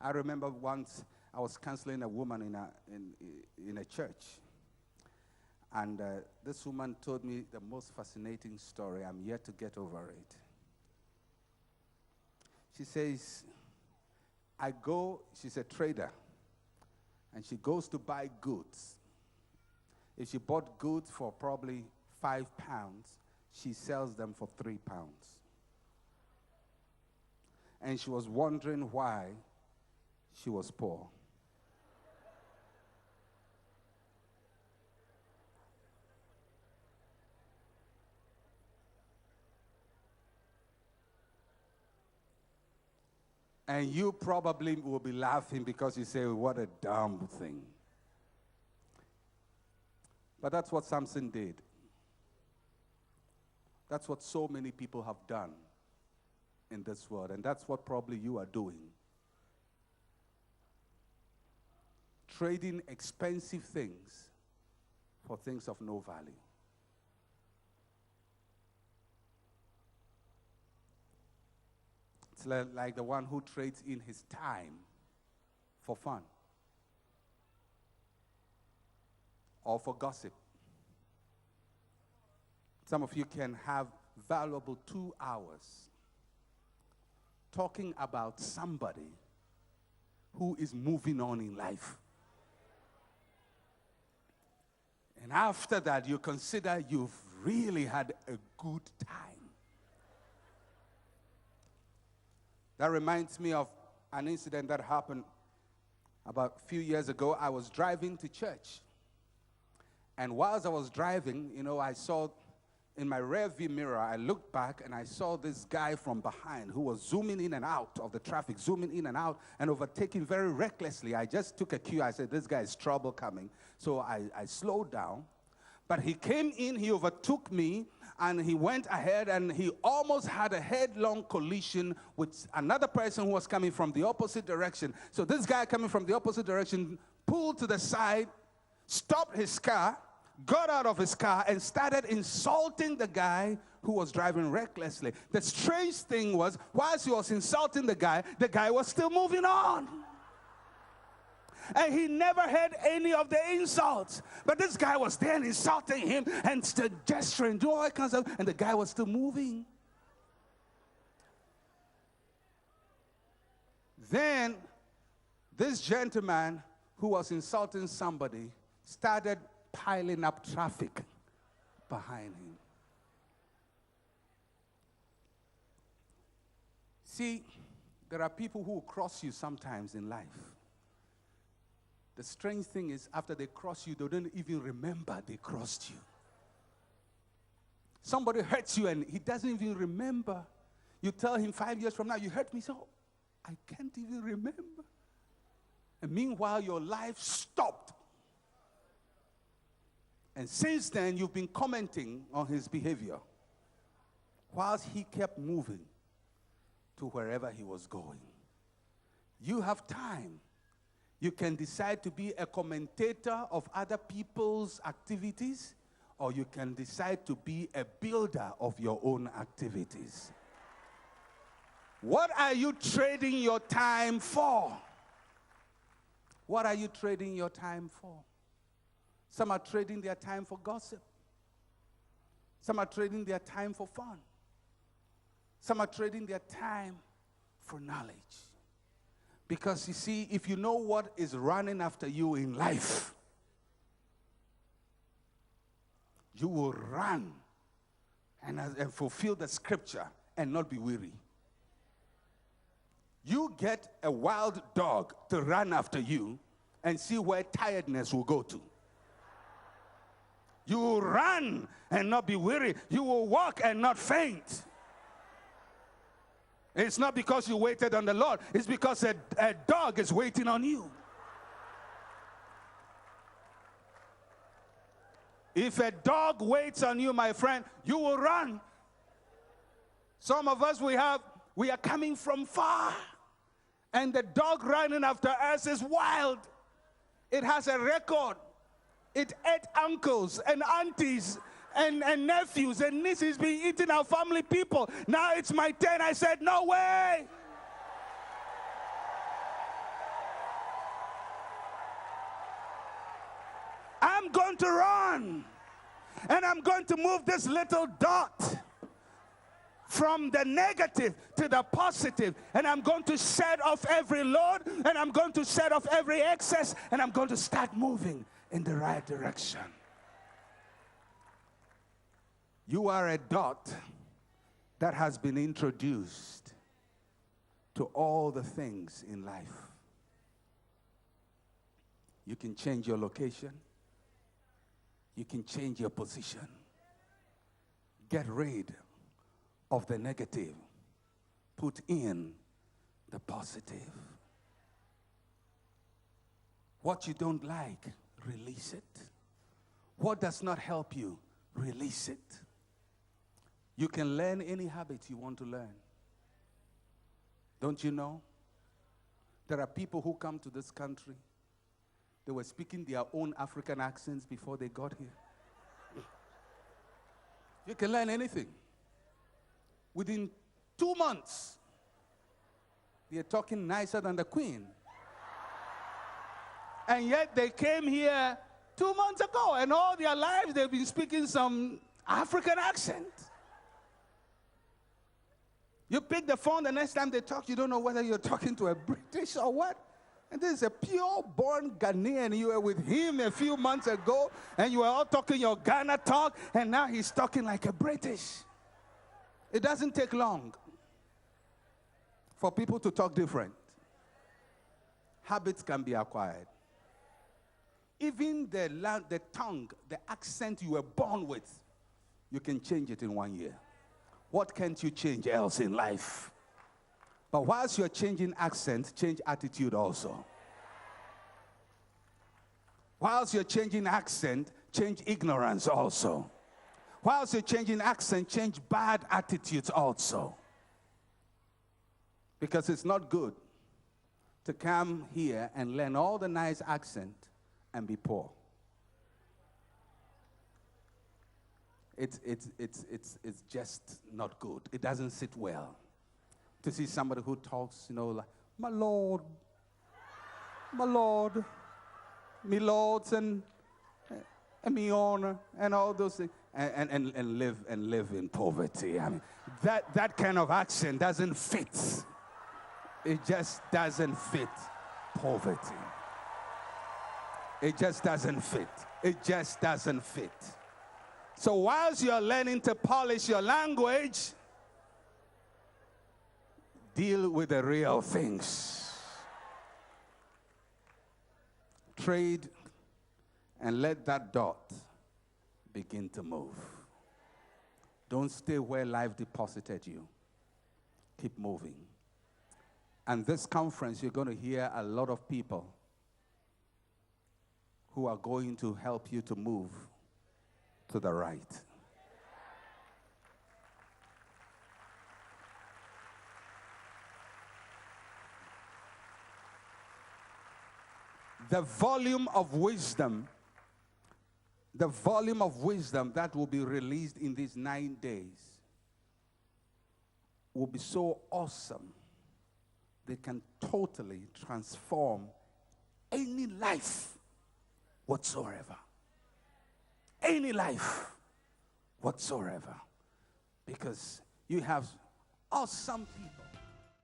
I remember once I was counseling a woman in a church. And this woman told me the most fascinating story. I'm yet to get over it. She says, she's a trader, and she goes to buy goods. If she bought goods for probably £5, she sells them for £3. And she was wondering why she was poor. And you probably will be laughing because you say, what a dumb thing. But that's what Samson did. That's what so many people have done in this world. And that's what probably you are doing. Trading expensive things for things of no value. It's like the one who trades in his time for fun or for gossip. Some of you can have valuable 2 hours talking about somebody who is moving on in life. And after that, you consider you've really had a good time. That reminds me of an incident that happened about a few years ago. I was driving to church. And whilst I was driving, I saw in my rearview mirror, I looked back and I saw this guy from behind who was zooming in and out of the traffic, zooming in and out and overtaking very recklessly. I just took a cue. I said, this guy is trouble coming. So I slowed down. But he came in, he overtook me, and he went ahead and he almost had a headlong collision with another person who was coming from the opposite direction. So this guy coming from the opposite direction pulled to the side, stopped his car, got out of his car, and started insulting the guy who was driving recklessly. The strange thing was, whilst he was insulting the guy was still moving on. And he never heard any of the insults. But this guy was there insulting him and still gesturing, doing all kinds of, and the guy was still moving. Then this gentleman who was insulting somebody started piling up traffic behind him. See, there are people who will cross you sometimes in life. The strange thing is, after they cross you, they don't even remember they crossed you. Somebody hurts you and he doesn't even remember. You tell him 5 years from now, you hurt me, so I can't even remember. And meanwhile, your life stopped. And since then, you've been commenting on his behavior whilst he kept moving to wherever he was going. You have time. You can decide to be a commentator of other people's activities, or you can decide to be a builder of your own activities. What are you trading your time for? What are you trading your time for? Some are trading their time for gossip. Some are trading their time for fun. Some are trading their time for knowledge. Because you see, if you know what is running after you in life, you will run and fulfill the scripture and not be weary. You get a wild dog to run after you and see where tiredness will go to. You will run and not be weary. You will walk and not faint. It's not because you waited on the Lord. It's because a dog is waiting on you. If a dog waits on you, my friend, you will run. Some of us, we are coming from far. And the dog running after us is wild. It has a record. It ate uncles and aunties and nephews and nieces, been eating our family people. Now it's my turn. I said, no way. I'm going to run. And I'm going to move this little dot from the negative to the positive. And I'm going to set off every load. And I'm going to set off every excess. And I'm going to start moving in the right direction. You are a dot that has been introduced to all the things in life. You can change your location. You can change your position. Get rid of the negative. Put in the positive. What you don't like, release it. What does not help you, release it. You can learn any habit you want to learn. Don't you know? There are people who come to this country. They were speaking their own African accents before they got here. You can learn anything. Within 2 months, they're talking nicer than the Queen. And yet they came here 2 months ago, and all their lives they've been speaking some African accent. You pick the phone, the next time they talk, you don't know whether you're talking to a British or what. And this is a pure-born Ghanaian. You were with him a few months ago, and you were all talking your Ghana talk, and now he's talking like a British. It doesn't take long for people to talk different. Habits can be acquired. Even the tongue, the accent you were born with, you can change it in 1 year. What can't you change else in life? But whilst you're changing accent, change attitude also. Whilst you're changing accent, change ignorance also. Whilst you're changing accent, change bad attitudes also. Because it's not good to come here and learn all the nice accent and be poor. It's just not good. It doesn't sit well to see somebody who talks, like, my Lord, my Lord, me lords and me honor and all those things, and live in poverty. I mean, that kind of accent doesn't fit. It just doesn't fit poverty. It just doesn't fit. It just doesn't fit. So whilst you're learning to polish your language, deal with the real things. Trade and let that dot begin to move. Don't stay where life deposited you. Keep moving. And this conference, you're going to hear a lot of people who are going to help you to move to the right. The volume of wisdom that will be released in these 9 days will be so awesome. They can totally transform any life whatsoever. Any life whatsoever. Because you have awesome people